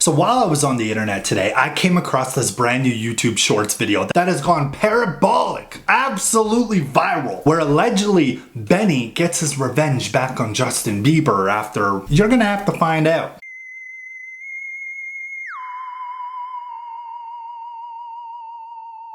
So while I was on the internet today, I came across this brand new YouTube Shorts video that has gone parabolic, absolutely viral, where allegedly Benny gets his revenge back on Justin Bieber after, you're gonna have to find out.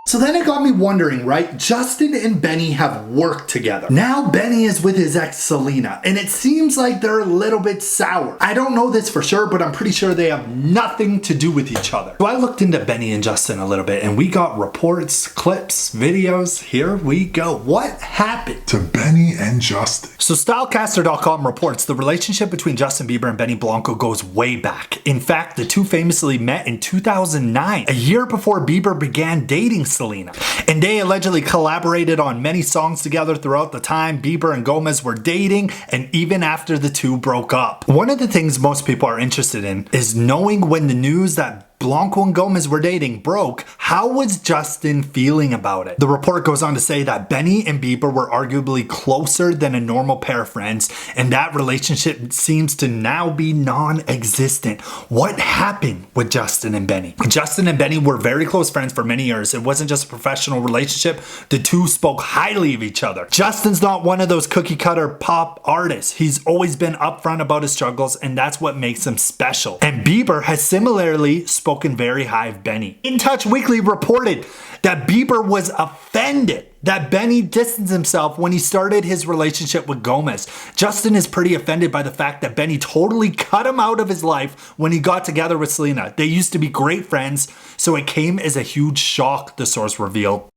So then it got me wondering, right? Justin and Benny have worked together. Now Benny is with his ex Selena, and it seems like they're a little bit sour. I don't know this for sure, but I'm pretty sure they have nothing to do with each other. So I looked into Benny and Justin a little bit, and we got reports, clips, videos. Here we go. What happened to Benny and Justin? So Stylecaster.com reports the relationship between Justin Bieber and Benny Blanco goes way back. In fact, the two famously met in 2009, a year before Bieber began dating Selena. And they allegedly collaborated on many songs together throughout the time Bieber and Gomez were dating, and even after the two broke up. One of the things most people are interested in is knowing when the news that Blanco and Gomez were dating broke, how was Justin feeling about it? The report goes on to say that Benny and Bieber were arguably closer than a normal pair of friends, and that relationship seems to now be non-existent. What happened with Justin and Benny? Justin and Benny were very close friends for many years. It wasn't just a professional relationship. The two spoke highly of each other. Justin's not one of those cookie cutter pop artists. He's always been upfront about his struggles, and that's what makes him special. And Bieber has similarly spoken very high of Benny. In Touch Weekly reported that Bieber was offended that Benny distanced himself when he started his relationship with Gomez. Justin is pretty offended by the fact that Benny totally cut him out of his life when he got together with Selena. They used to be great friends, so it came as a huge shock, the source revealed.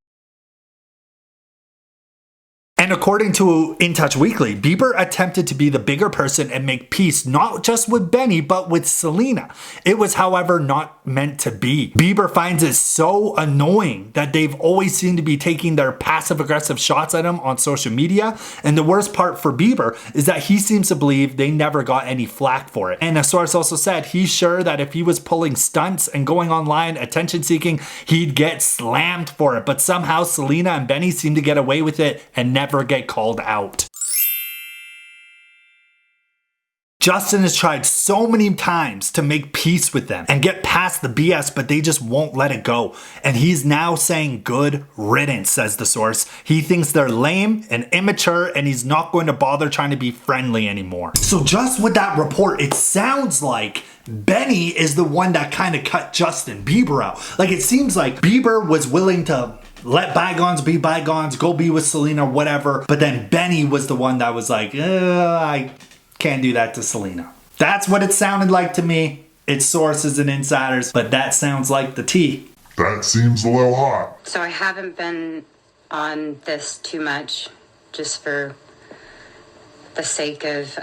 And according to In Touch Weekly, Bieber attempted to be the bigger person and make peace not just with Benny, but with Selena. It was, however, not meant to be. Bieber finds it so annoying that they've always seemed to be taking their passive-aggressive shots at him on social media. And the worst part for Bieber is that he seems to believe they never got any flack for it. And a source also said he's sure that if he was pulling stunts and going online attention-seeking, he'd get slammed for it. But somehow Selena and Benny seem to get away with it and never get called out. Justin has tried so many times to make peace with them and get past the BS, but they just won't let it go. And he's now saying good riddance, says the source. He thinks they're lame and immature, and he's not going to bother trying to be friendly anymore. So just with that report, it sounds like Benny is the one that kind of cut Justin Bieber out. Like, it seems like Bieber was willing to let bygones be bygones, go be with Selena, whatever. But then Benny was the one that was like, I can't do that to Selena. That's what it sounded like to me. It's sources and insiders, but that sounds like the tea. That seems a little hot. So I haven't been on this too much, just for the sake of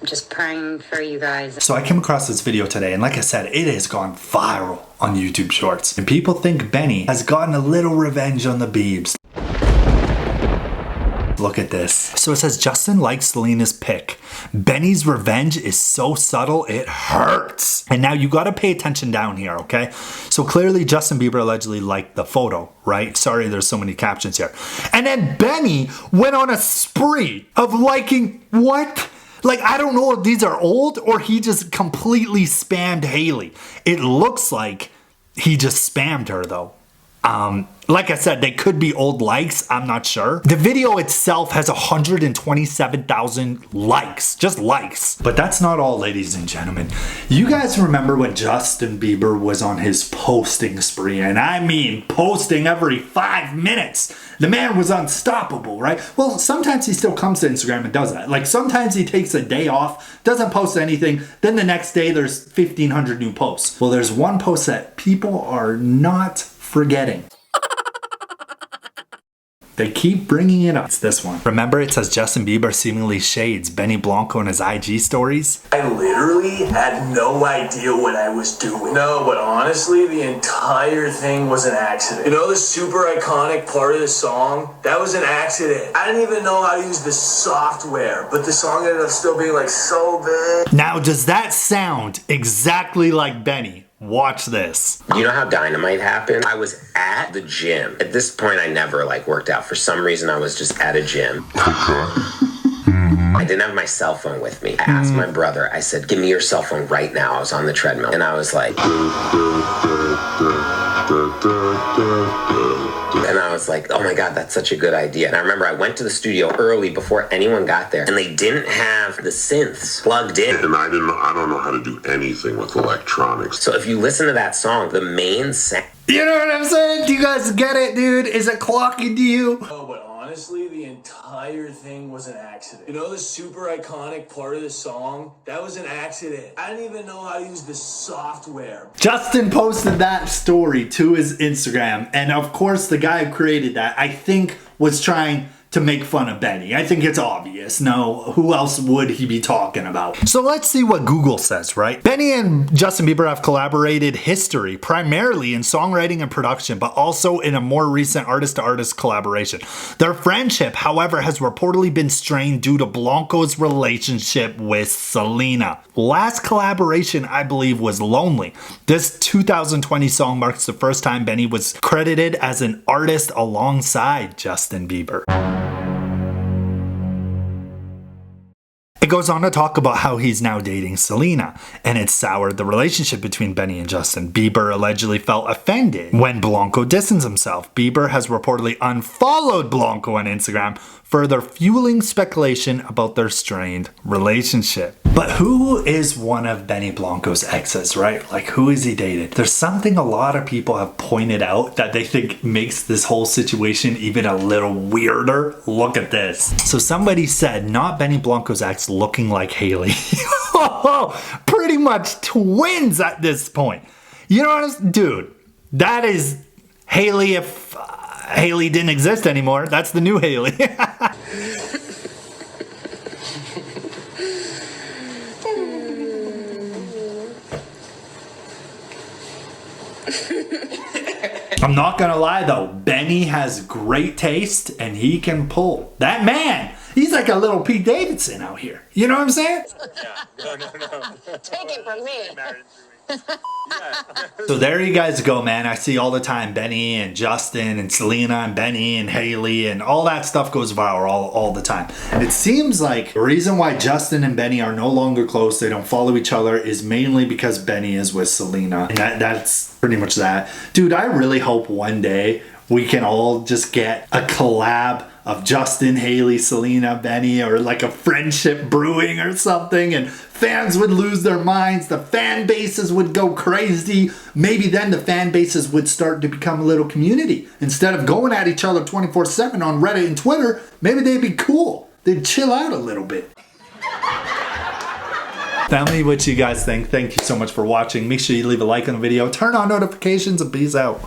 just praying for you guys. So I came across this video today, and like I said, it has gone viral on YouTube Shorts. And people think Benny has gotten a little revenge on the Biebs. Look at this. So it says Justin likes Selena's pic. Benny's revenge is so subtle, it hurts. And now you gotta pay attention down here, okay? So clearly Justin Bieber allegedly liked the photo, right? Sorry, there's so many captions here. And then Benny went on a spree of liking what? Like, I don't know if these are old or he just completely spammed Hailey. It looks like he just spammed her though. Like I said, they could be old likes, I'm not sure. The video itself has 127,000 likes, just likes. But that's not all, ladies and gentlemen. You guys remember when Justin Bieber was on his posting spree, and I mean posting every 5 minutes. The man was unstoppable, right? Well, sometimes he still comes to Instagram and does that. Like, sometimes he takes a day off, doesn't post anything, then the next day there's 1,500 new posts. Well, there's one post that people are not forgetting. They keep bringing it up. It's this one. Remember, it says Justin Bieber seemingly shades Benny Blanco in his IG stories? I literally had no idea what I was doing. No, but honestly, the entire thing was an accident. You know the super iconic part of the song? That was an accident. I didn't even know how to use the software, but the song ended up still being like so big. Now, does that sound exactly like Benny? Watch this. You know how dynamite happened? I was at the gym. At this point, I never worked out. For some reason, I was just at a gym. Okay. I didn't have my cell phone with me. I asked my brother, I said, give me your cell phone right now. I was on the treadmill. And I was like... And I was like, oh my God, that's such a good idea. And I remember I went to the studio early before anyone got there, and they didn't have the synths plugged in. And I don't know how to do anything with electronics. So if you listen to that song, the main sound... You know what I'm saying? Do you guys get it, dude? Is it clocking to you? Oh, but honestly, the entire thing was an accident. You know the super iconic part of the song? That was an accident. I didn't even know how to use the software. Justin posted that story to his Instagram, and of course the guy who created that, I think, was trying to make fun of Benny. I think it's obvious. No, who else would he be talking about? So let's see what Google says, right? Benny and Justin Bieber have collaborated history, primarily in songwriting and production, but also in a more recent artist-to-artist collaboration. Their friendship, however, has reportedly been strained due to Blanco's relationship with Selena. Last collaboration, I believe, was Lonely. This 2020 song marks the first time Benny was credited as an artist alongside Justin Bieber. It goes on to talk about how he's now dating Selena, and it soured the relationship between Benny and Justin. Bieber allegedly felt offended when Blanco distanced himself. Bieber has reportedly unfollowed Blanco on Instagram, further fueling speculation about their strained relationship. But who is one of Benny Blanco's exes, right? Like, who is he dated? There's something a lot of people have pointed out that they think makes this whole situation even a little weirder. Look at this. So somebody said, not Benny Blanco's ex looking like Hailey. Pretty much twins at this point. You know what I'm saying? Dude, that is Hailey if Hailey didn't exist anymore. That's the new Hailey. I'm not gonna lie though, Benny has great taste and he can pull. That man, he's like a little Pete Davidson out here. You know what I'm saying? Yeah, no. Take it from me. So there you guys go, man. I see all the time Benny and Justin and Selena and Benny and Hailey and all that stuff goes viral all the time. And it seems like the reason why Justin and Benny are no longer close, they don't follow each other, is mainly because Benny is with Selena. And that's pretty much that. Dude, I really hope one day we can all just get a collab of Justin, Hailey, Selena, Benny, or like a friendship brewing or something, and fans would lose their minds, the fan bases would go crazy. Maybe then the fan bases would start to become a little community. Instead of going at each other 24/7 on Reddit and Twitter, maybe they'd be cool. They'd chill out a little bit. Tell me what you guys think. Thank you so much for watching. Make sure you leave a like on the video, turn on notifications, and peace out.